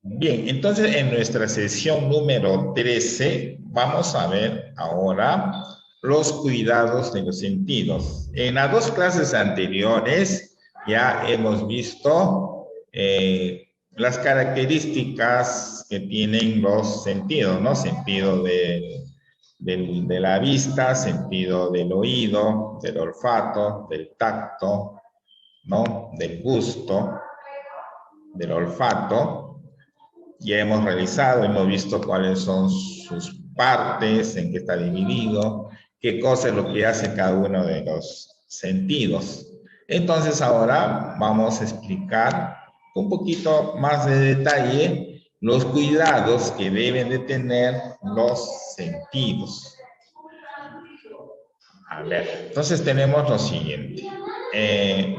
Bien, entonces en nuestra sesión número 13 vamos a ver ahora los cuidados de los sentidos. En las dos clases anteriores ya hemos visto las características que tienen los sentidos, ¿no? Sentido de la vista, sentido del oído, del olfato, del tacto, ¿no? Del gusto, del olfato. Ya hemos realizado, hemos visto cuáles son sus partes, en qué está dividido, qué cosa es lo que hace cada uno de los sentidos. Entonces ahora vamos a explicar un poquito más de detalle los cuidados que deben de tener los sentidos. A ver, entonces tenemos lo siguiente. Eh,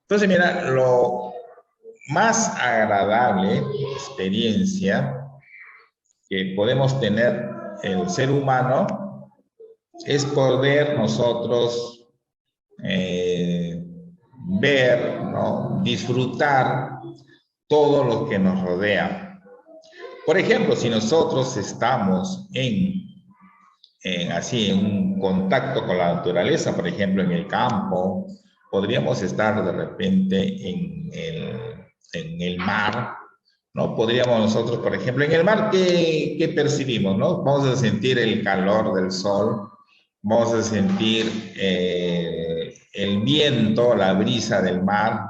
entonces mira, lo más agradable experiencia que podemos tener el ser humano es poder nosotros eh, ver, ¿no? Disfrutar todo lo que nos rodea. Por ejemplo, si nosotros estamos así en un contacto con la naturaleza, por ejemplo, en el campo, podríamos estar de repente en el mar, ¿no? Podríamos nosotros, por ejemplo, en el mar, ¿qué percibimos, no? Vamos a sentir el calor del sol, vamos a sentir el viento, la brisa del mar,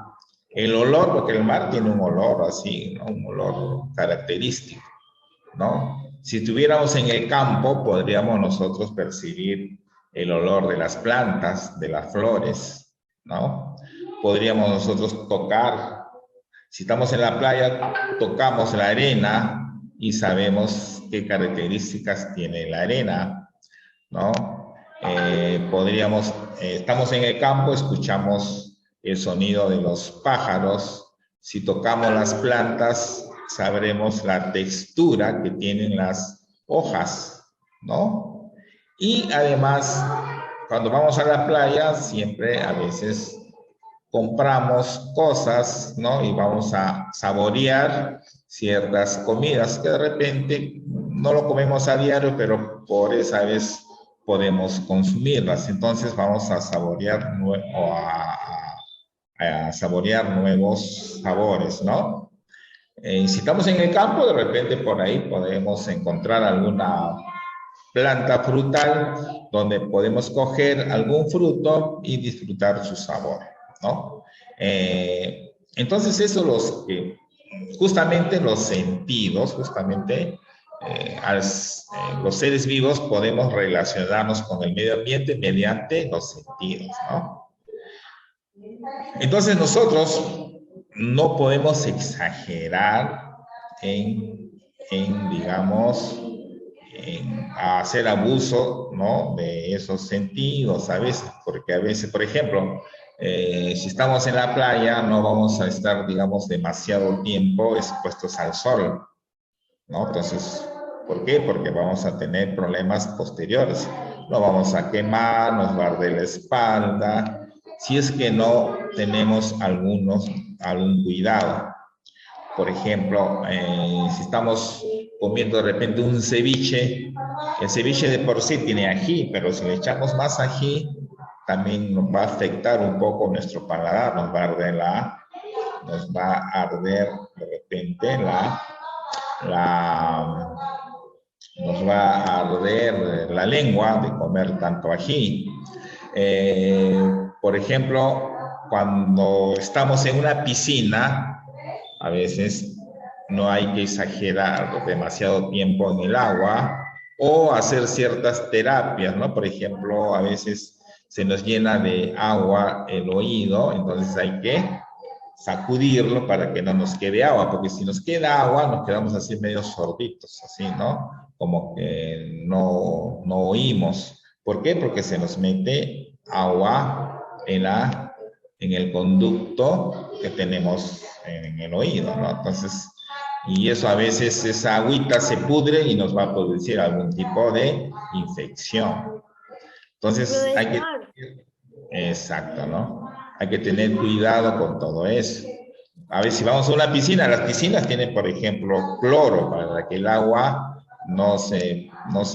el olor, porque el mar tiene un olor así, ¿no? Un olor característico, ¿no? Si estuviéramos en el campo, podríamos nosotros percibir el olor de las plantas, de las flores, ¿no? Podríamos nosotros tocar, si estamos en la playa, tocamos la arena y sabemos qué características tiene la arena, ¿no? Estamos en el campo, escuchamos el sonido de los pájaros. Si tocamos las plantas, sabremos la textura que tienen las hojas, ¿no? Y además, cuando vamos a la playa, siempre a veces compramos cosas, ¿no? Y vamos a saborear ciertas comidas que de repente no lo comemos a diario, pero por esa vez podemos consumirlas. Entonces vamos a saborear a saborear nuevos sabores, ¿no? Si estamos en el campo, de repente por ahí podemos encontrar alguna planta frutal donde podemos coger algún fruto y disfrutar su sabor, ¿no? Entonces eso justamente los sentidos, justamente los seres vivos podemos relacionarnos con el medio ambiente mediante los sentidos, ¿no? Entonces nosotros no podemos exagerar digamos, hacer abuso, ¿no? De esos sentidos a veces, porque a veces, por ejemplo, si estamos en la playa, no vamos a estar, digamos, demasiado tiempo expuestos al sol, ¿no? Entonces, ¿por qué? Porque vamos a tener problemas posteriores. Nos vamos a quemar, nos va a arder la espalda, si es que no tenemos algún cuidado. Por ejemplo, si estamos comiendo de repente un ceviche, el ceviche de por sí tiene ají, pero si le echamos más ají, también nos va a afectar un poco nuestro paladar, nos va a arder de repente la, nos va a arder la lengua de comer tanto ají. Por ejemplo, cuando estamos en una piscina, a veces no hay que exagerar demasiado tiempo en el agua o hacer ciertas terapias, ¿no? Por ejemplo, a veces se nos llena de agua el oído, entonces hay que sacudirlo para que no nos quede agua, porque si nos queda agua nos quedamos así medio sorditos, así, ¿no? Como que no oímos. ¿Por qué? Porque se nos mete agua en el conducto que tenemos en el oído, ¿no? Entonces, y eso a veces, esa agüita se pudre y nos va a producir algún tipo de infección. Entonces, Puede hay que, estar. exacto, ¿no? Hay que tener cuidado con todo eso. A ver, si vamos a una piscina, las piscinas tienen, por ejemplo, cloro para que el agua no se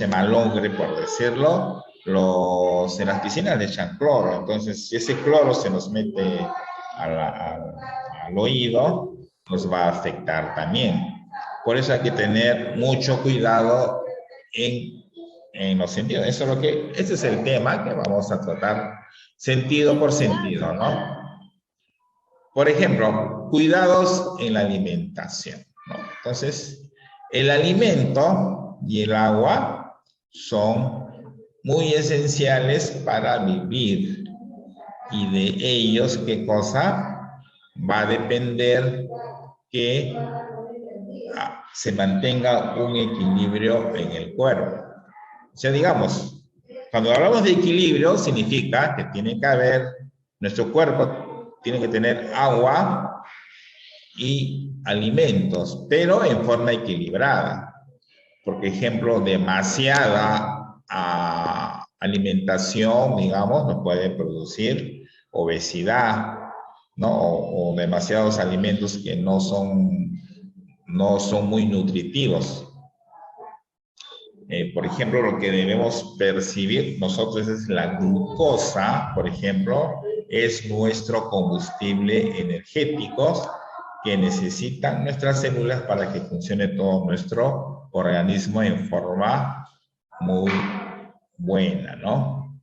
malogre, por decirlo. En las piscinas le echan cloro, entonces si ese cloro se nos mete al oído, nos va a afectar también. Por eso hay que tener mucho cuidado en los sentidos. Ese es el tema que vamos a tratar sentido por sentido, ¿no? Por ejemplo, cuidados en la alimentación, ¿no? Entonces, el alimento y el agua son muy esenciales para vivir. Y de ellos, ¿qué cosa? Va a depender que se mantenga un equilibrio en el cuerpo. O sea, digamos, cuando hablamos de equilibrio, significa que tiene que haber, nuestro cuerpo tiene que tener agua y alimentos, pero en forma equilibrada. Por ejemplo, demasiada alimentación, digamos, nos puede producir obesidad, ¿no? O demasiados alimentos que no son muy nutritivos. Por ejemplo, lo que debemos percibir nosotros es la glucosa, por ejemplo, es nuestro combustible energético que necesitan nuestras células para que funcione todo nuestro organismo en forma muy buena, ¿no?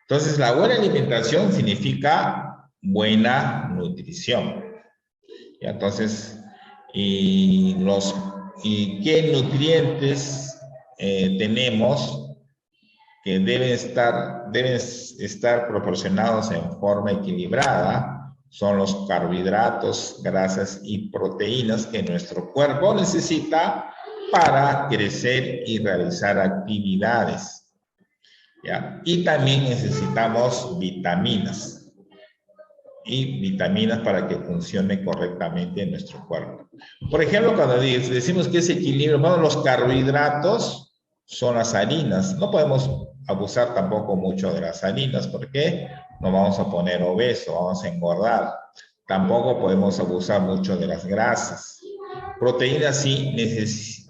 Entonces, la buena alimentación significa buena nutrición. ¿Y entonces, y qué nutrientes tenemos que deben estar proporcionados en forma equilibrada? Son los carbohidratos, grasas y proteínas que nuestro cuerpo necesita para crecer y realizar actividades, ¿ya? Y también necesitamos vitaminas. Y vitaminas para que funcione correctamente en nuestro cuerpo. Por ejemplo, cuando decimos que es equilibrio, bueno, los carbohidratos son las harinas. No podemos abusar tampoco mucho de las harinas, porque nos vamos a poner obesos, vamos a engordar. Tampoco podemos abusar mucho de las grasas. Proteínas sí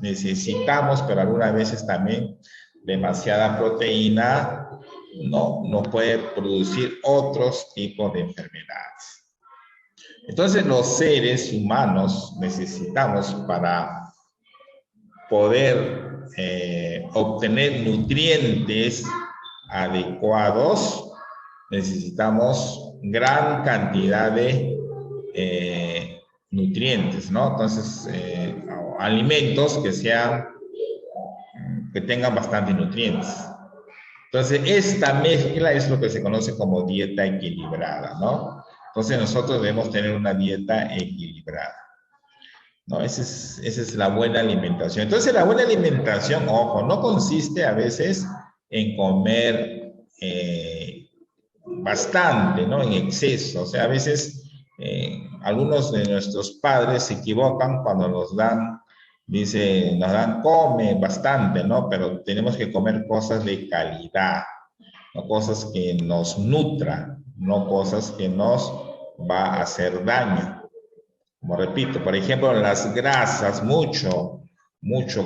necesitamos, pero algunas veces también demasiada proteína no puede producir otros tipos de enfermedades. Entonces, los seres humanos necesitamos, para poder obtener nutrientes adecuados, necesitamos gran cantidad de nutrientes, ¿no? Entonces, alimentos que tengan bastante nutrientes. Entonces, esta mezcla es lo que se conoce como dieta equilibrada, ¿no? Entonces, nosotros debemos tener una dieta equilibrada, ¿no? Esa es la buena alimentación. Entonces, la buena alimentación, ojo, no consiste a veces en comer bastante, ¿no? En exceso. O sea, a veces algunos de nuestros padres se equivocan cuando nos dan come bastante, ¿no? Pero tenemos que comer cosas de calidad, no cosas que nos nutran, no cosas que nos va a hacer daño. Como repito, por ejemplo, las grasas, mucho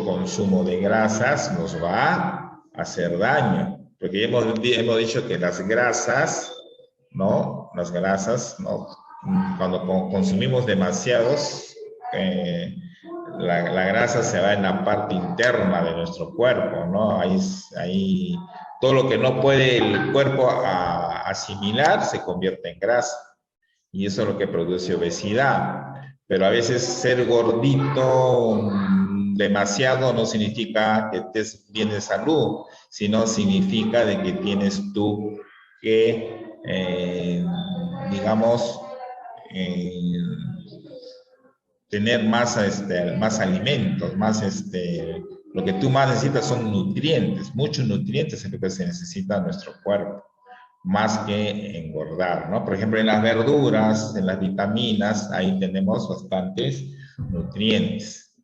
consumo de grasas nos va a hacer daño, porque hemos dicho que las grasas, ¿no? Cuando consumimos demasiados, la grasa se va en la parte interna de nuestro cuerpo, ¿no? Ahí todo lo que no puede el cuerpo asimilar se convierte en grasa. Y eso es lo que produce obesidad. Pero a veces ser gordito demasiado no significa que estés bien de salud, sino significa de que tienes tú que, tener más alimentos, lo que tú más necesitas son nutrientes, muchos nutrientes es lo que se necesita en nuestro cuerpo, más que engordar, ¿no? Por ejemplo, en las verduras, en las vitaminas, ahí tenemos bastantes nutrientes,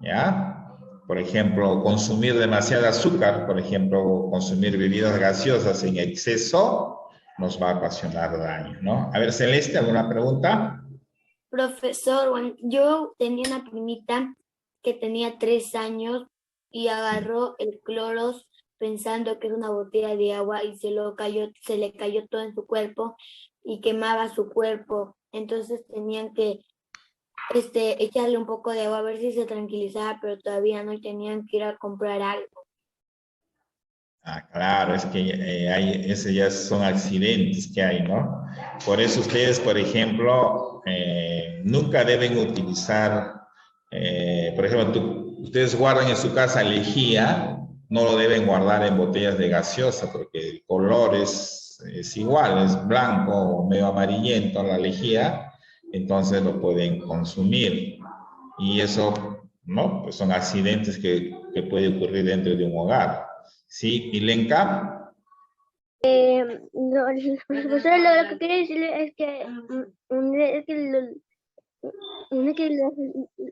¿ya? Por ejemplo, consumir demasiado azúcar, por ejemplo, consumir bebidas gaseosas en exceso, nos va a ocasionar daño, ¿no? A ver, Celeste, ¿alguna pregunta? Profesor, bueno, yo tenía una primita que tenía 3 años y agarró el cloro pensando que era una botella de agua y se le cayó todo en su cuerpo y quemaba su cuerpo. Entonces tenían que echarle un poco de agua a ver si se tranquilizaba, pero todavía no y tenían que ir a comprar algo. Ah, claro, es que ese ya son accidentes que hay, ¿no? Por eso ustedes, por ejemplo, nunca deben utilizar, por ejemplo, ustedes guardan en su casa lejía, no lo deben guardar en botellas de gaseosa porque el color es igual, es blanco o medio amarillento la lejía, entonces lo pueden consumir. Y eso, ¿no? Pues son accidentes que puede ocurrir dentro de un hogar. Sí, Milenka. No, profesora, lo que quería decirle es que,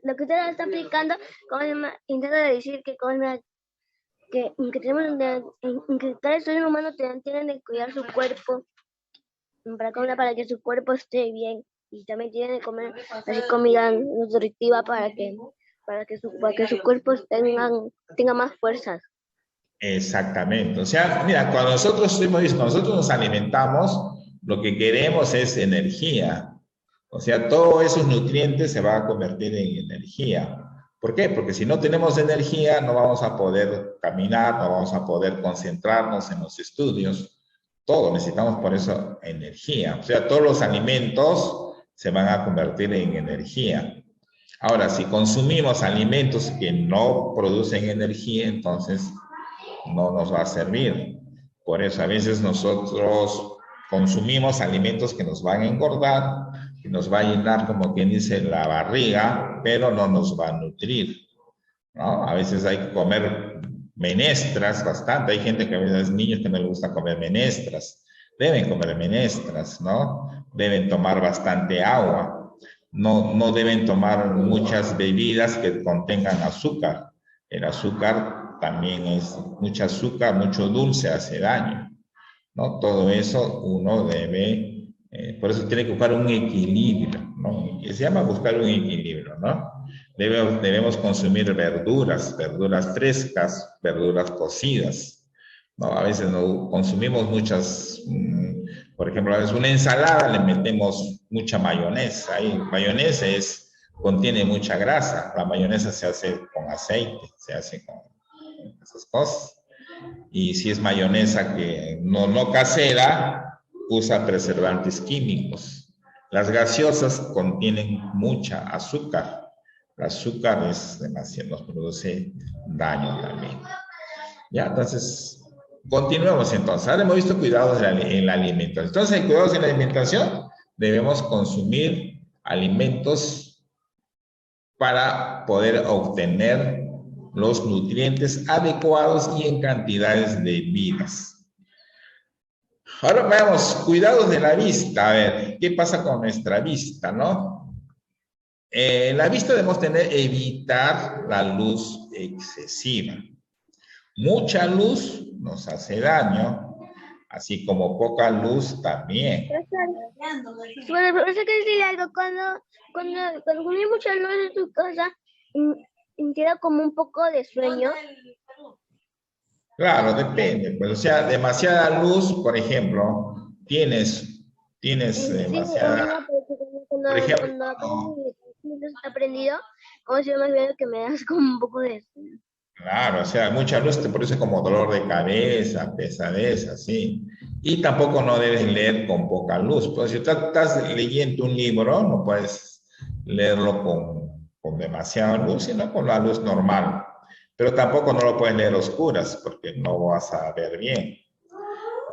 lo que usted está aplicando, ¿cómo se llama? Intenta decir que, que tenemos que cada ser humano tienen que cuidar su cuerpo para que su cuerpo esté bien, y también tienen que comer así comida nutritiva para que su cuerpo tenga más fuerzas. Exactamente. O sea, mira, cuando nosotros nos alimentamos, lo que queremos es energía. O sea, todos esos nutrientes se van a convertir en energía. ¿Por qué? Porque si no tenemos energía, no vamos a poder caminar, no vamos a poder concentrarnos en los estudios. Todo necesitamos por eso energía. O sea, todos los alimentos se van a convertir en energía. Ahora, si consumimos alimentos que no producen energía, entonces no nos va a servir. Por eso a veces nosotros consumimos alimentos que nos van a engordar, que nos va a llenar, como quien dice, la barriga, pero no nos va a nutrir, ¿no? A veces hay que comer menestras bastante. Hay gente que a veces, niños que no les gusta comer menestras. Deben comer menestras, ¿no? Deben tomar bastante agua. No deben tomar muchas bebidas que contengan azúcar. El azúcar también es mucho azúcar, mucho dulce, hace daño, ¿no? Todo eso uno debe, por eso tiene que buscar un equilibrio, ¿no? Y se llama buscar un equilibrio, ¿no? Debemos consumir verduras frescas, verduras cocidas, ¿no? A veces no consumimos muchas, por ejemplo, a veces una ensalada le metemos mucha mayonesa, y mayonesa contiene mucha grasa, la mayonesa se hace con aceite, se hace con esas cosas. Y si es mayonesa que no casera, usa preservantes químicos. Las gaseosas contienen mucha azúcar. El azúcar es demasiado, nos produce daño también. Ya, entonces, continuemos entonces. Ahora hemos visto cuidados en la alimentación. Entonces, en cuidados en la alimentación, debemos consumir alimentos para poder obtener los nutrientes adecuados y en cantidades debidas. Ahora veamos, cuidados de la vista. A ver, ¿qué pasa con nuestra vista, no? La vista debemos evitar la luz excesiva. Mucha luz nos hace daño, así como poca luz también. Bueno, pero eso quiere decir algo, cuando consumí mucha luz en tu casa, queda como un poco de sueño. Claro, depende. Pues, o sea, demasiada luz, por ejemplo, tienes demasiada... Por ejemplo, cuando está prendido, como si más bien que me das como un poco de sueño. Claro, o sea, mucha luz te produce como dolor de cabeza, pesadez, así. Y tampoco no debes leer con poca luz. Pues si estás leyendo un libro, no puedes leerlo con demasiada luz, sino con la luz normal. Pero tampoco no lo puedes leer a oscuras, porque no vas a ver bien.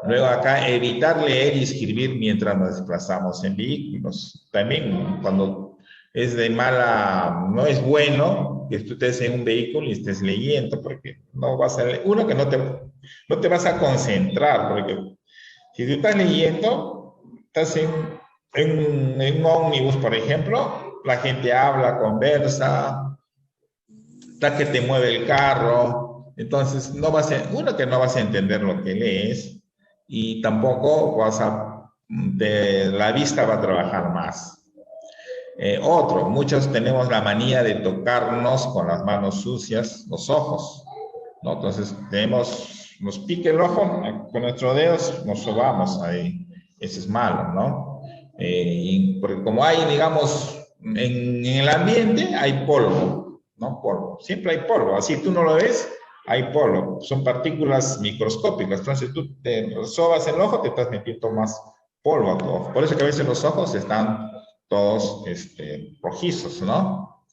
Luego acá, evitar leer y escribir mientras nos desplazamos en vehículos. También cuando es de mala, no es bueno que tú estés en un vehículo y estés leyendo, porque no vas a leer. Uno, que no te vas a concentrar, porque si tú estás leyendo, estás en un ómnibus, por ejemplo, la gente habla, conversa, está que te mueve el carro, entonces uno, que no vas a entender lo que lees, y tampoco la vista va a trabajar más. Muchos tenemos la manía de tocarnos con las manos sucias los ojos, ¿no? Entonces nos pique el ojo, con nuestros dedos nos sobamos ahí. Eso es malo, ¿no? Porque como hay, digamos, en el ambiente hay polvo, ¿no? Polvo. Siempre hay polvo. Así tú no lo ves, hay polvo. Son partículas microscópicas. Entonces tú te sobas el ojo, te estás metiendo más polvo a tu ojo. Por eso que a veces los ojos están todos rojizos, ¿no?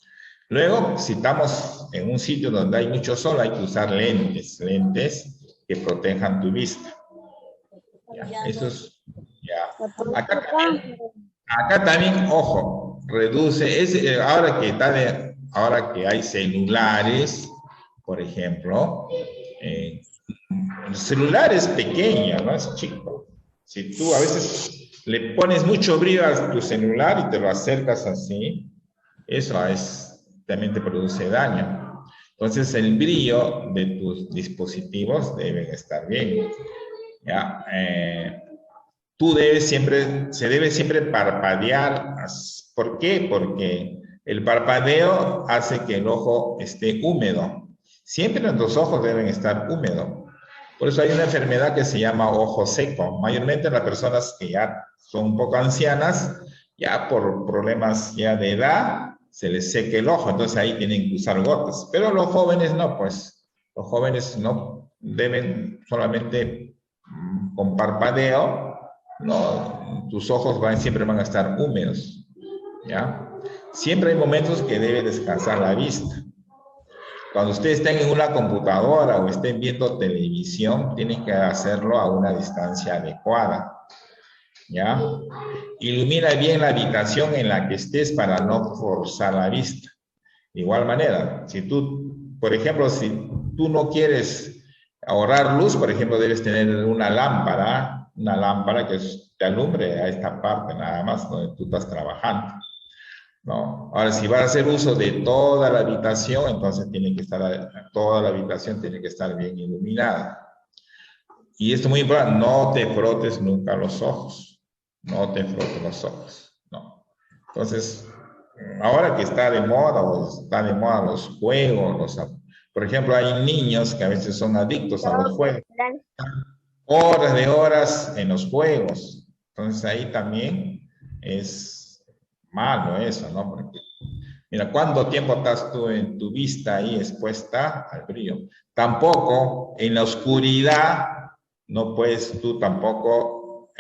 Luego, si estamos en un sitio donde hay mucho sol, hay que usar lentes que protejan tu vista. Ya, eso es, ya. Acá también, ojo, reduce, ahora que hay celulares, por ejemplo, el celular es pequeño, ¿no? Es chico. Si tú a veces le pones mucho brillo a tu celular y te lo acercas así, eso también te produce daño. Entonces el brillo de tus dispositivos debe estar bien. ¿Ya? Se debe siempre parpadear. ¿Por qué? Porque el parpadeo hace que el ojo esté húmedo. Siempre nuestros ojos deben estar húmedos. Por eso hay una enfermedad que se llama ojo seco. Mayormente las personas que ya son un poco ancianas, ya por problemas ya de edad, se les seca el ojo. Entonces ahí tienen que usar gotas. Pero los jóvenes no, pues. Los jóvenes no deben solamente con parpadeo, no, tus ojos siempre van a estar húmedos, ¿ya? Siempre hay momentos que debe descansar la vista. Cuando ustedes estén en una computadora o estén viendo televisión, tienen que hacerlo a una distancia adecuada, ¿ya? Ilumina bien la habitación en la que estés para no forzar la vista. De igual manera, si tú, por ejemplo, si tú no quieres ahorrar luz, por ejemplo, debes tener una lámpara que te alumbre a esta parte nada más donde tú estás trabajando, ¿no? Ahora, si vas a hacer uso de toda la habitación, entonces toda la habitación tiene que estar bien iluminada. Y esto es muy importante, no te frotes nunca los ojos, no te frotes los ojos, ¿no? Entonces, ahora que está de moda los juegos, por ejemplo, hay niños que a veces son adictos a los juegos. Horas de horas en los juegos. Entonces ahí también es malo eso, ¿no? Porque, mira, ¿cuánto tiempo estás tú en tu vista ahí expuesta al brillo? Tampoco en la oscuridad no puedes tú tampoco,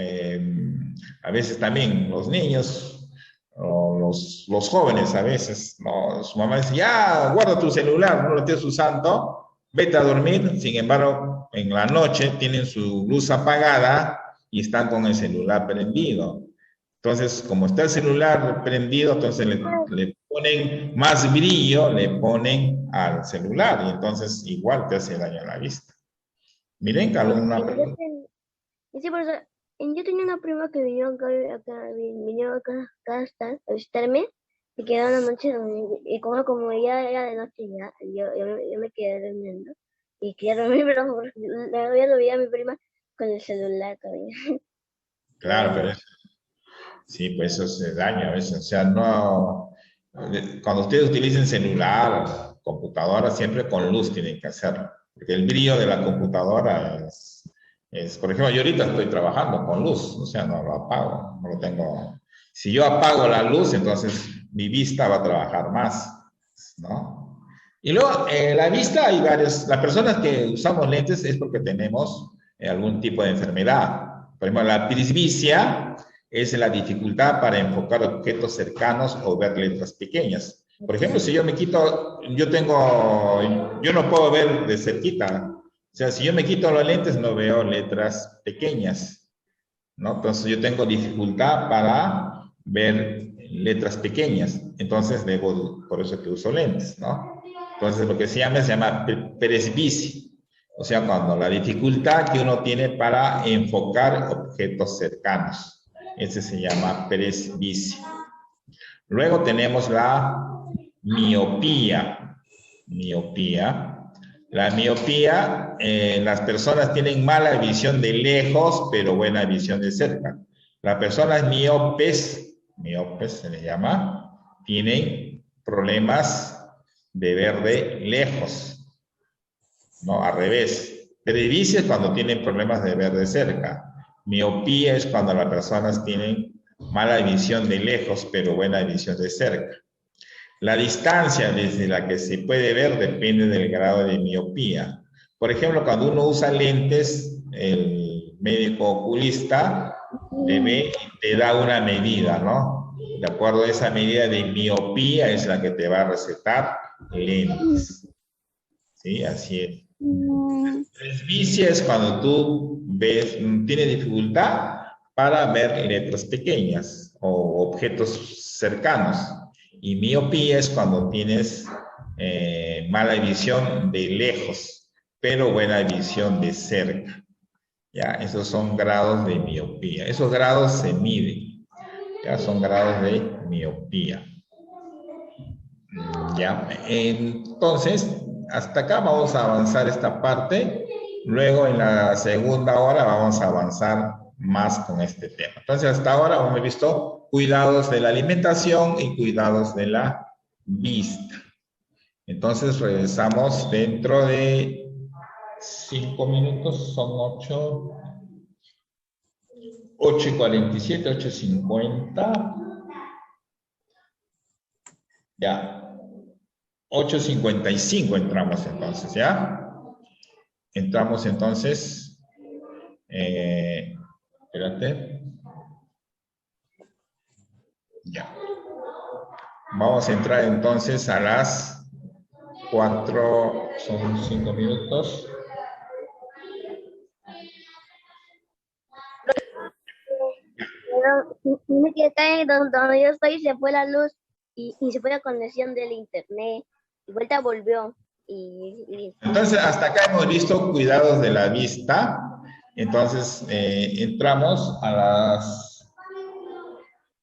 a veces también los niños o los jóvenes a veces, ¿no? Su mamá dice, ya, guarda tu celular, no lo estés usando, vete a dormir. Sin embargo, en la noche tienen su luz apagada y están con el celular prendido. Entonces, como está el celular prendido, entonces le ponen más brillo, le ponen al celular y entonces igual te hace daño a la vista. Miren, alguna pregunta. Sí, por eso, yo tenía una prima que vino acá a visitarme y quedó una noche y como ya era de noche ya, yo me quedé durmiendo y quería dormir, pero ya lo veía a mi prima con el celular todavía. Claro, pero sí, pues eso se daña a veces, o sea, no, cuando ustedes utilicen celular, computadora, siempre con luz tienen que hacerlo, porque el brillo de la computadora por ejemplo, yo ahorita estoy trabajando con luz, o sea, no lo apago, no lo tengo. Si yo apago la luz, entonces mi vista va a trabajar más, ¿no? Y luego, la vista, las personas que usamos lentes es porque tenemos algún tipo de enfermedad. Por ejemplo, la presbicia es la dificultad para enfocar objetos cercanos o ver letras pequeñas. Por ejemplo, si yo me quito, yo no puedo ver de cerquita. O sea, si yo me quito los lentes, no veo letras pequeñas, ¿no? Entonces, yo tengo dificultad para ver letras pequeñas. Entonces, por eso que uso lentes, ¿no? Entonces, lo que se llama presbicia. O sea, cuando la dificultad que uno tiene para enfocar objetos cercanos. Ese se llama presbicia. Luego tenemos la miopía. La miopía, las personas tienen mala visión de lejos, pero buena visión de cerca. Las personas miopes se les llama, tienen problemas de ver de lejos, no, al revés. Presbicia es cuando tienen problemas de ver de cerca. Miopía es cuando las personas tienen mala visión de lejos, pero buena visión de cerca. La distancia desde la que se puede ver depende del grado de miopía. Por ejemplo, cuando uno usa lentes, el médico oculista te da una medida, ¿no? De acuerdo a esa medida de miopía es la que te va a recetar lentes. ¿Sí? Así es. Presbicia es cuando tú ves, tienes dificultad para ver letras pequeñas o objetos cercanos. Y miopía es cuando tienes mala visión de lejos, pero buena visión de cerca. Ya, esos son grados de miopía. Esos grados se miden. Ya, son grados de miopía. Ya, entonces, hasta acá vamos a avanzar esta parte. Luego, en la segunda hora, vamos a avanzar más con este tema. Entonces, hasta ahora hemos visto cuidados de la alimentación y cuidados de la vista. Entonces, regresamos dentro de 5 minutos, son 8:47, 8:50. Ya. 8:55 entramos entonces, ¿ya? Entramos entonces. Espérate. Ya. Vamos a entrar entonces a las 4, son 5 minutos. Dime que acá donde yo estoy se fue la luz y se fue la conexión del internet y vuelta volvió. Entonces, hasta acá hemos visto cuidados de la vista. Entonces, entramos a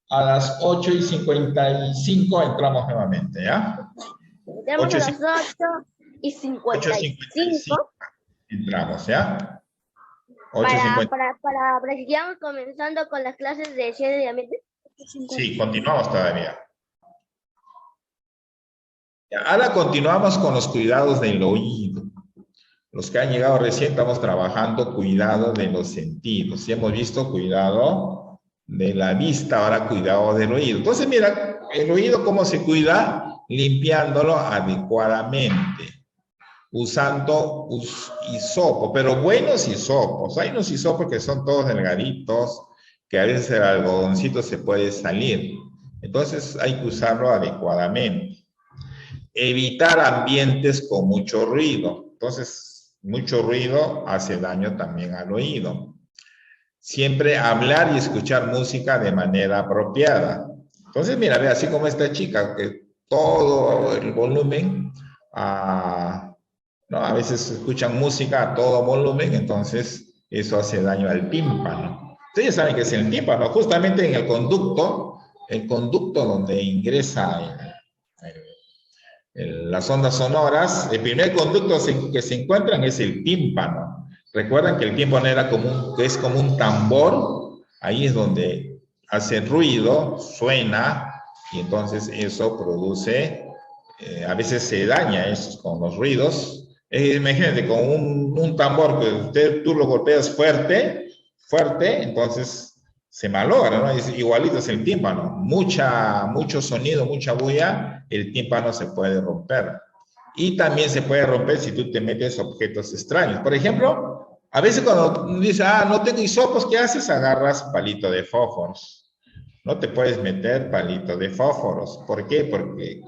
las 8:55, entramos nuevamente, ¿ya? Entramos a las 8:55. Entramos, ¿ya? Para que sigamos comenzando con las clases de ciencia y ambiente. Sí, continuamos todavía. Ahora continuamos con los cuidados del oído. Los que han llegado recién estamos trabajando cuidado de los sentidos. Ya hemos visto cuidado de la vista, ahora cuidado del oído. Entonces, mira, el oído cómo se cuida, limpiándolo adecuadamente, usando hisopo, pero buenos hisopos. Hay unos hisopos que son todos delgaditos, que a veces el algodoncito se puede salir. Entonces hay que usarlo adecuadamente. Evitar ambientes con mucho ruido. Entonces, mucho ruido hace daño también al oído. Siempre hablar y escuchar música de manera apropiada. Entonces, mira, ve, así como esta chica, que todo el volumen, ¿no? A veces escuchan música a todo volumen, entonces eso hace daño al tímpano. Ustedes saben que es el tímpano, justamente en el conducto donde ingresa las ondas sonoras, el primer conducto que se encuentran es el tímpano. Recuerdan que el tímpano es como un tambor, ahí es donde hace ruido, suena, y entonces eso produce, a veces se daña eso con los ruidos. Imagínate, con un tambor que tú lo golpeas fuerte, entonces se malogra, ¿no? Es igualito es el tímpano. Mucho sonido, mucha bulla, el tímpano se puede romper. Y también se puede romper si tú te metes objetos extraños. Por ejemplo, a veces cuando dices, no tengo hisopos, ¿qué haces? Agarras palito de fósforos. No te puedes meter palito de fósforos. ¿Por qué? Porque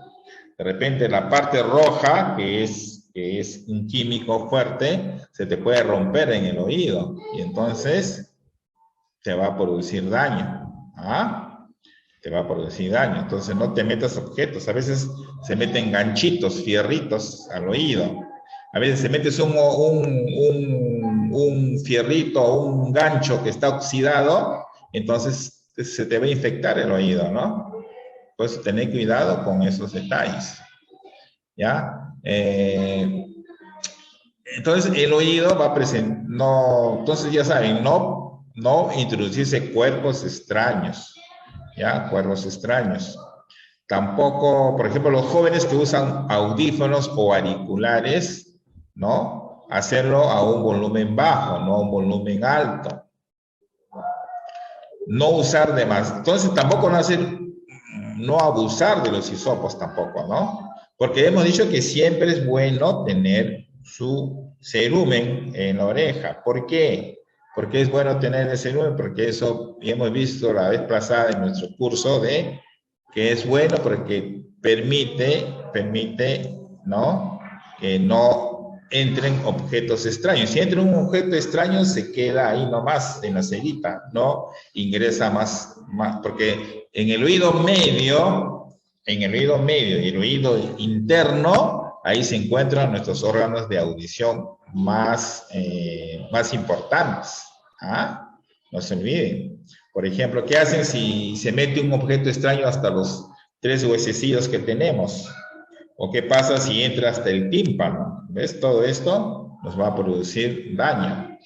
de repente la parte roja, que es un químico fuerte, se te puede romper en el oído. Y entonces te va a producir daño. Te va a producir daño. Entonces no te metas objetos. A veces se meten ganchitos, fierritos al oído. A veces se metes un fierrito o un gancho que está oxidado, entonces se te va a infectar el oído, ¿no? Pues tener cuidado con esos detalles. ¿Ya? Entonces el oído va a presentar, entonces ya saben, no introducirse cuerpos extraños, ¿ya? Cuerpos extraños. Tampoco, por ejemplo, los jóvenes que usan audífonos o auriculares, ¿no? Hacerlo a un volumen bajo, no a un volumen alto. No usar de más. Entonces tampoco no abusar de los hisopos tampoco, ¿no? Porque hemos dicho que siempre es bueno tener su cerumen en la oreja. ¿Por qué? Porque es bueno tener el cerumen, porque eso hemos visto la vez pasada en nuestro curso de que es bueno porque permite, ¿no? Que no entren objetos extraños. Si entra un objeto extraño, se queda ahí nomás en la cerita, no ingresa más, porque en el oído medio y el oído interno, ahí se encuentran nuestros órganos de audición más importantes. ¿Ah? No se olviden. Por ejemplo, ¿qué hacen si se mete un objeto extraño hasta los 3 huesecillos que tenemos? ¿O qué pasa si entra hasta el tímpano? ¿Ves? Todo esto nos va a producir daño.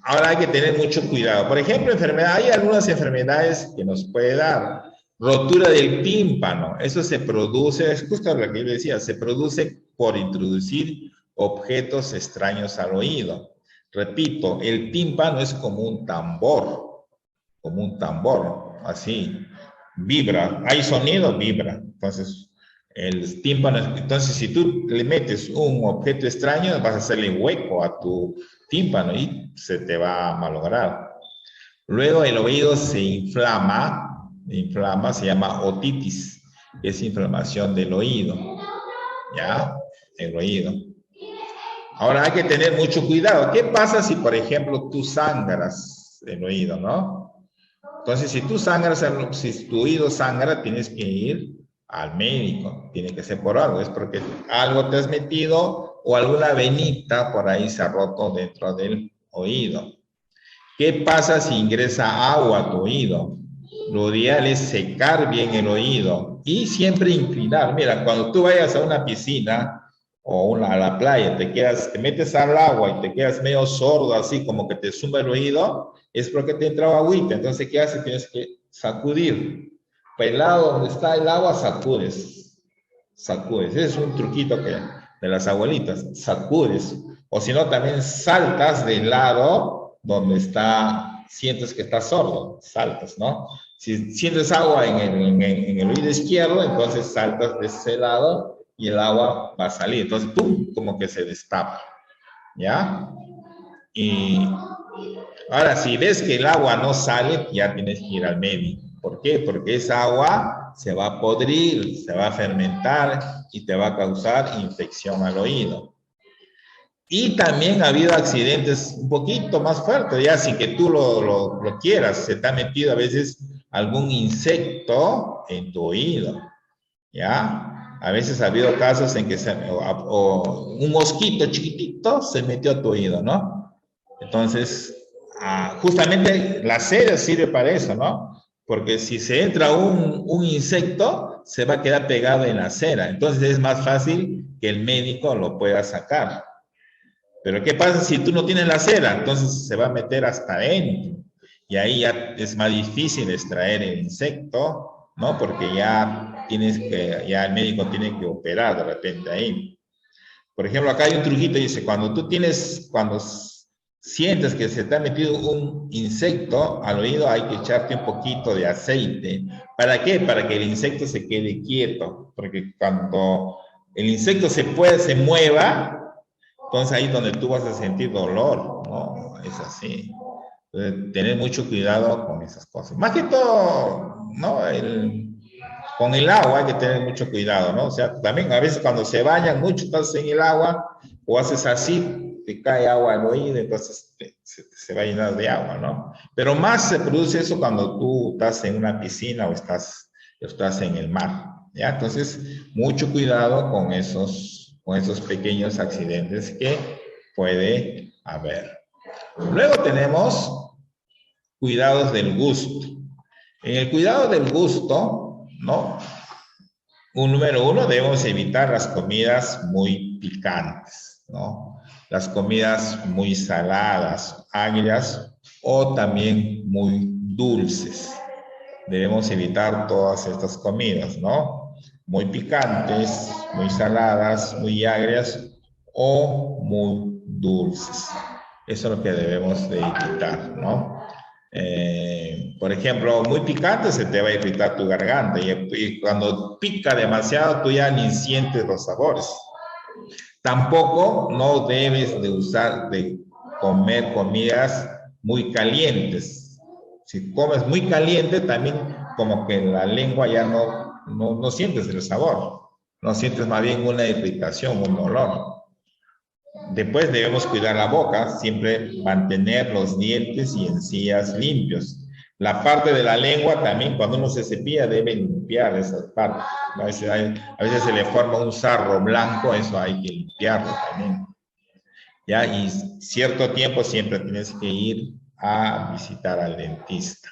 Ahora hay que tener mucho cuidado. Por ejemplo, hay algunas enfermedades que nos puede dar. Rotura del tímpano. Eso se produce, es justo lo que yo decía, se produce por introducir objetos extraños al oído. Repito, el tímpano es como un tambor, así, vibra, hay sonido, vibra. Entonces, el tímpano, entonces si tú le metes un objeto extraño, vas a hacerle hueco a tu tímpano y se te va a malograr. Luego el oído se inflama, se llama otitis, es inflamación del oído, ¿ya? El oído. Ahora hay que tener mucho cuidado. ¿Qué pasa si, por ejemplo, tú sangras el oído, no? Entonces, si tú sangras, si tu oído sangra, tienes que ir al médico. Tiene que ser por algo. Es porque algo te has metido o alguna venita por ahí se ha roto dentro del oído. ¿Qué pasa si ingresa agua a tu oído? Lo ideal es secar bien el oído y siempre inclinar. Mira, cuando tú vayas a una piscina o a la playa, te metes al agua y te quedas medio sordo, así como que te zumba el oído, es porque te entraba agüita. Entonces, ¿qué haces? Tienes que sacudir. Para el lado donde está el agua, sacudes. Ese es un truquito de las abuelitas. Sacudes. O si no, también saltas del lado donde sientes que estás sordo. Saltas, ¿no? Si sientes agua en el oído izquierdo, entonces saltas de ese lado y el agua va a salir. Entonces, ¡pum!, como que se destapa, ¿ya? Y ahora, si ves que el agua no sale, ya tienes que ir al médico. ¿Por qué? Porque esa agua se va a podrir, se va a fermentar y te va a causar infección al oído. Y también ha habido accidentes un poquito más fuertes, ya sin que tú lo quieras. Se te ha metido a veces algún insecto en tu oído, ¿ya? A veces ha habido casos en que un mosquito chiquitito se metió a tu oído, ¿no? Entonces, justamente la cera sirve para eso, ¿no? Porque si se entra un insecto, se va a quedar pegado en la cera. Entonces es más fácil que el médico lo pueda sacar. Pero ¿qué pasa si tú no tienes la cera? Entonces se va a meter hasta adentro. Y ahí ya es más difícil extraer el insecto, ¿no? Porque ya el médico tiene que operar de repente ahí. Por ejemplo, acá hay un truquito, dice, cuando sientes que se te ha metido un insecto al oído, hay que echarte un poquito de aceite. ¿Para qué? Para que el insecto se quede quieto. Porque cuando el insecto se mueva, entonces ahí es donde tú vas a sentir dolor, ¿no? Es así. Entonces, tener mucho cuidado con esas cosas. Más que todo, ¿no? Con el agua hay que tener mucho cuidado, ¿no? O sea, también a veces cuando se bañan mucho, estás en el agua, o haces así, te cae agua al oído, entonces se va a llenar de agua, ¿no? Pero más se produce eso cuando tú estás en una piscina o estás en el mar, ¿ya? Entonces, mucho cuidado con esos pequeños accidentes que puede haber. Luego tenemos cuidados del gusto. En el cuidado del gusto, ¿no? Número uno, debemos evitar las comidas muy picantes, ¿no? Las comidas muy saladas, agrias o también muy dulces, debemos evitar todas estas comidas, ¿no? Muy picantes, muy saladas, muy agrias o muy dulces. Eso es lo que debemos de evitar, ¿no? Por ejemplo, muy picante se te va a irritar tu garganta y cuando pica demasiado tú ya ni sientes los sabores. Tampoco no debes de comer comidas muy calientes. Si comes muy caliente también como que la lengua ya no sientes el sabor, no sientes más bien una irritación, un dolor. Después debemos cuidar la boca, siempre mantener los dientes y encías limpios. La parte de la lengua también, cuando uno se cepilla, debe limpiar esa parte. A veces se le forma un sarro blanco, eso hay que limpiarlo también. ¿Ya? Y cierto tiempo siempre tienes que ir a visitar al dentista.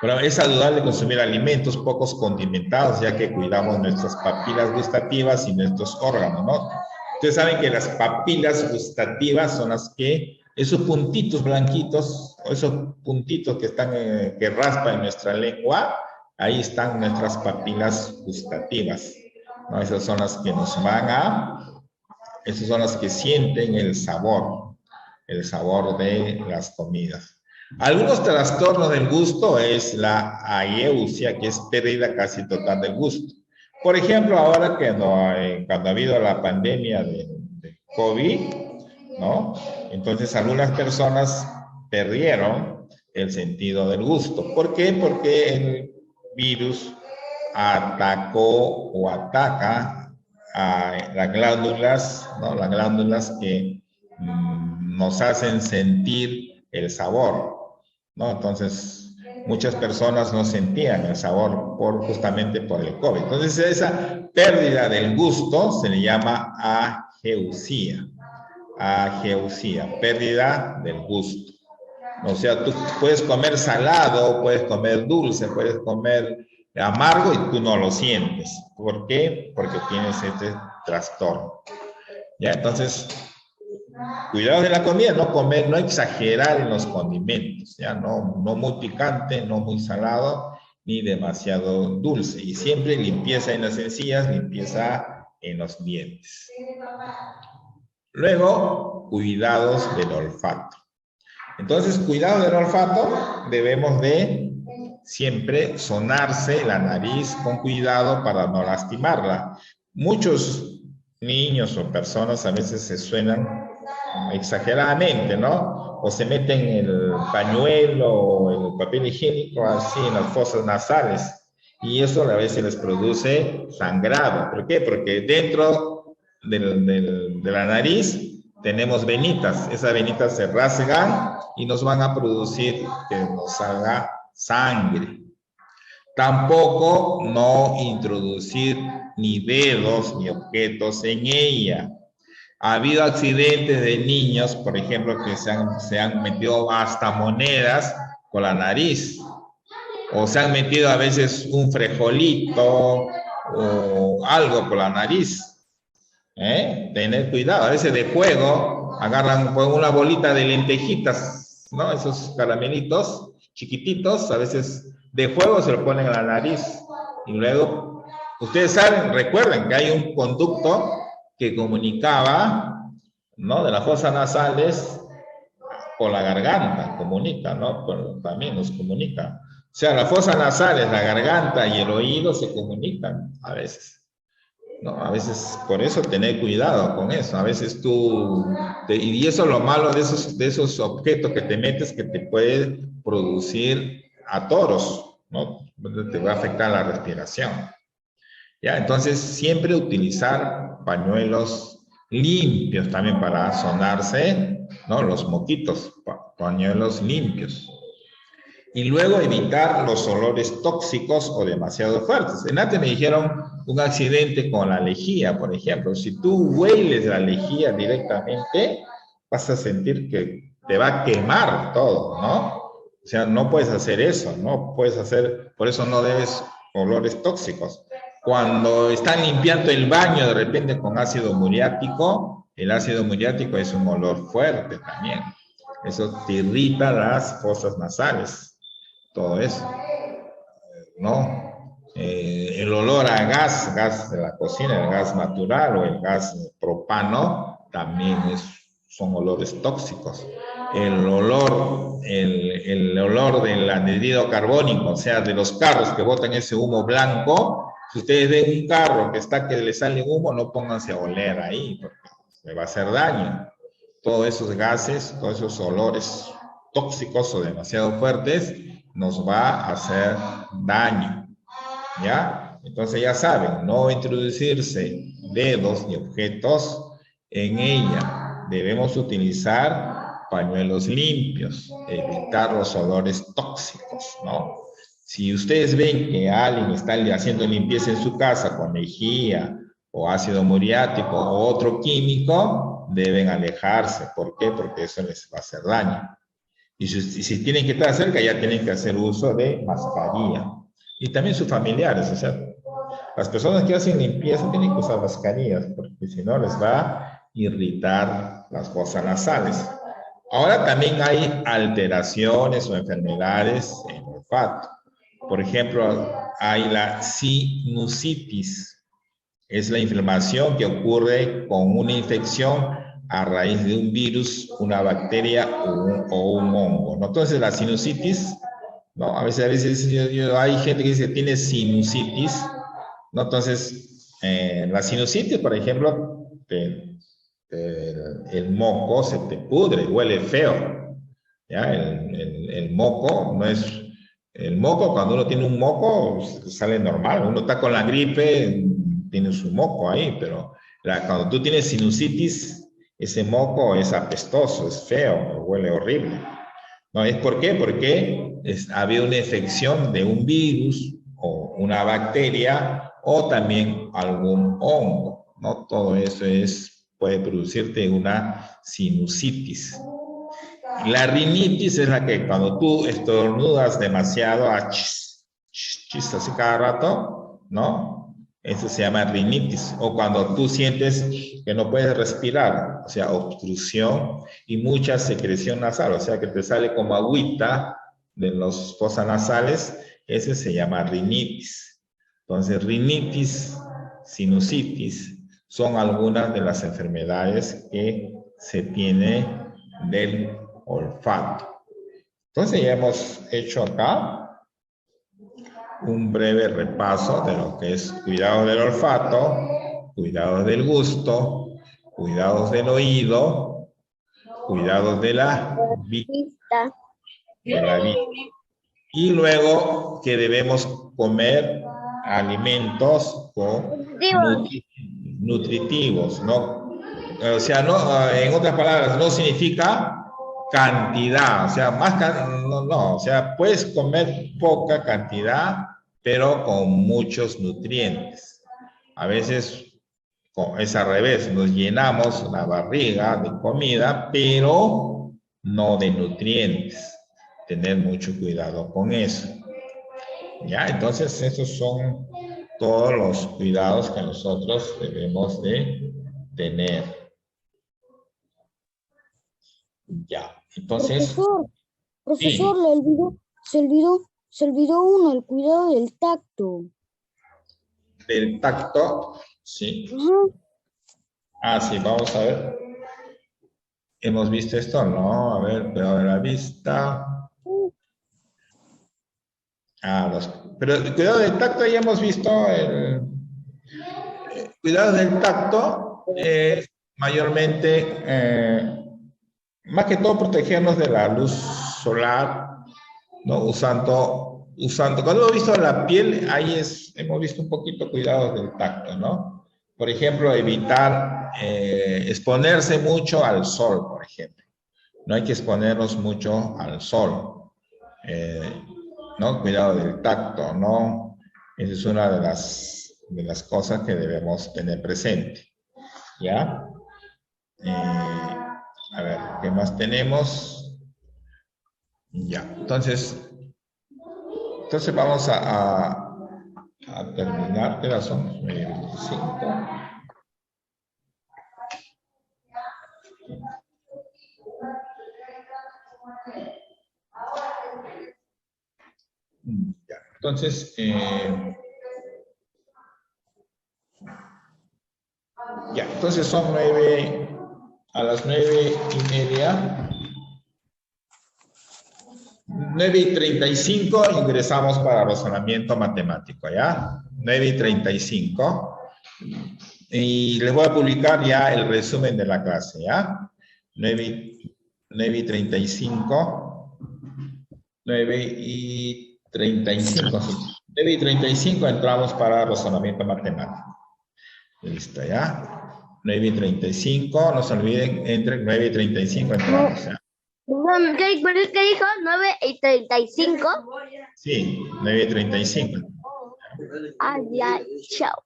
Pero es saludable consumir alimentos pocos condimentados, ya que cuidamos nuestras papilas gustativas y nuestros órganos, ¿no? Ustedes saben que las papilas gustativas son las que, esos puntitos blanquitos, o esos puntitos que están, que raspan en nuestra lengua, ahí están nuestras papilas gustativas, ¿no? Esas son las que nos esas son las que sienten el sabor de las comidas. Algunos trastornos del gusto es la ageusia, que es pérdida casi total del gusto. Por ejemplo, ahora que cuando ha habido la pandemia de COVID, ¿no? Entonces algunas personas perdieron el sentido del gusto. ¿Por qué? Porque el virus atacó o ataca a las glándulas, ¿no? Las glándulas que nos hacen sentir el sabor, ¿no? Entonces, muchas personas no sentían el sabor justamente por el COVID. Entonces, esa pérdida del gusto se le llama ageusia. Ageusia, pérdida del gusto. O sea, tú puedes comer salado, puedes comer dulce, puedes comer amargo y tú no lo sientes. ¿Por qué? Porque tienes este trastorno. ¿Ya? Entonces, cuidado de la comida, no comer, no exagerar en los condimentos, ya no muy picante, no muy salado, ni demasiado dulce. Y siempre limpieza en las encías, limpieza en los dientes. Luego, cuidados del olfato. Entonces, cuidado del olfato, debemos de siempre sonarse la nariz con cuidado para no lastimarla. Muchos niños o personas a veces se suenan exageradamente, ¿no? O se meten el pañuelo o el papel higiénico así en las fosas nasales y eso a veces les produce sangrado. ¿Por qué? Porque dentro de la nariz tenemos venitas, esas venitas se rasgan y nos van a producir que nos salga sangre. Tampoco no introducir ni dedos ni objetos en ella. Ha habido accidentes de niños, por ejemplo, que se han metido hasta monedas con la nariz. O se han metido a veces un frijolito o algo por la nariz. Tener cuidado. A veces de juego agarran una bolita de lentejitas, ¿no? Esos caramelitos chiquititos, a veces de juego se lo ponen a la nariz. Y luego, ustedes saben, recuerden que hay un conducto que comunicaba, ¿no? De las fosas nasales por la garganta, comunica, ¿no? Pero también nos comunica. O sea, las fosas nasales, la garganta y el oído se comunican a veces, ¿no? A veces, por eso tener cuidado con eso. A veces y eso es lo malo de esos objetos que te metes que te puede producir atoros, ¿no? Te va a afectar la respiración. ¿Ya? Entonces, siempre utilizar pañuelos limpios también para sonarse, ¿no? Los moquitos, pañuelos limpios. Y luego evitar los olores tóxicos o demasiado fuertes. Antes me dijeron un accidente con la lejía, por ejemplo. Si tú hueles la lejía directamente, vas a sentir que te va a quemar todo, ¿no? O sea, no puedes hacer eso, no puedes hacer, por eso no debes olores tóxicos. Cuando están limpiando el baño de repente con ácido muriático, el ácido muriático es un olor fuerte también. Eso te irrita las fosas nasales, todo eso, ¿no? El olor a gas de la cocina, el gas natural o el gas propano, también son olores tóxicos. El olor del anhídrido carbónico, o sea, de los carros que botan ese humo blanco, si ustedes ven un carro que le sale humo, no pónganse a oler ahí, porque le va a hacer daño. Todos esos gases, todos esos olores tóxicos o demasiado fuertes, nos va a hacer daño. ¿Ya? Entonces ya saben, no introducirse dedos ni objetos en ella. Debemos utilizar pañuelos limpios, evitar los olores tóxicos, ¿no? Si ustedes ven que alguien está haciendo limpieza en su casa con lejía o ácido muriático o otro químico, deben alejarse. ¿Por qué? Porque eso les va a hacer daño. Y si tienen que estar cerca, ya tienen que hacer uso de mascarilla. Y también sus familiares, o sea, las personas que hacen limpieza tienen que usar mascarillas, porque si no les va a irritar las fosas nasales. Ahora también hay alteraciones o enfermedades en el olfato. Por ejemplo, hay la sinusitis. Es la inflamación que ocurre con una infección a raíz de un virus, una bacteria o un hongo, ¿no? Entonces la sinusitis, ¿no? A veces hay gente que dice que tiene sinusitis, ¿no? Entonces, la sinusitis, por ejemplo, el moco se te pudre, huele feo, ¿ya? El moco no es... El moco, cuando uno tiene un moco, sale normal. Uno está con la gripe, tiene su moco ahí, pero cuando tú tienes sinusitis, ese moco es apestoso, es feo, huele horrible. ¿No? ¿Es por qué? Porque había una infección de un virus o una bacteria o también algún hongo, ¿no? Todo eso puede producirte una sinusitis. La rinitis es la que cuando tú estornudas demasiado, chis, así cada rato, ¿no? Eso se llama rinitis. O cuando tú sientes que no puedes respirar, o sea, obstrucción y mucha secreción nasal, o sea, que te sale como agüita de las fosas nasales, ese se llama rinitis. Entonces, rinitis, sinusitis, son algunas de las enfermedades que se tiene del olfato. Entonces ya hemos hecho acá un breve repaso de lo que es cuidado del olfato, cuidados del gusto, cuidados del oído, cuidados de la vista. Y luego que debemos comer alimentos nutritivos, ¿no? O sea, no, en otras palabras, no significa cantidad, o sea, no, o sea, puedes comer poca cantidad, pero con muchos nutrientes. A veces es al revés, nos llenamos la barriga de comida, pero no de nutrientes. Tener mucho cuidado con eso. Ya, entonces esos son todos los cuidados que nosotros debemos de tener. Ya, entonces... Profesor, sí. se olvidó uno, el cuidado del tacto. Del tacto, sí. Ah, sí, vamos a ver. ¿Hemos visto esto? No, a ver, cuidado de la vista. Pero el cuidado del tacto ya hemos visto. El cuidado del tacto es mayormente, más que todo, protegernos de la luz solar, ¿no? Usando, cuando hemos visto la piel, ahí hemos visto un poquito cuidados del tacto, ¿no? Por ejemplo, evitar exponerse mucho al sol, por ejemplo. No hay que exponernos mucho al sol, ¿no? Cuidado del tacto, ¿no? Esa es una de las cosas que debemos tener presente, ¿ya? A ver, ¿qué más tenemos? Ya, entonces vamos a terminar. ¿Qué horas son? 9:25. Ya. Entonces, ya, entonces son 9, a las 9:30. 9:35 ingresamos para razonamiento matemático, ¿ya? 9:35. Y les voy a publicar ya el resumen de la clase, ¿ya? 9:35. 9:35. 9:35 entramos para razonamiento matemático. Listo, ¿ya? 9:35. No se olviden, entre 9:35 entramos, ¿ya? ¿Qué dijo? 9:35. Sí, 9:35. Ah, ya, chao.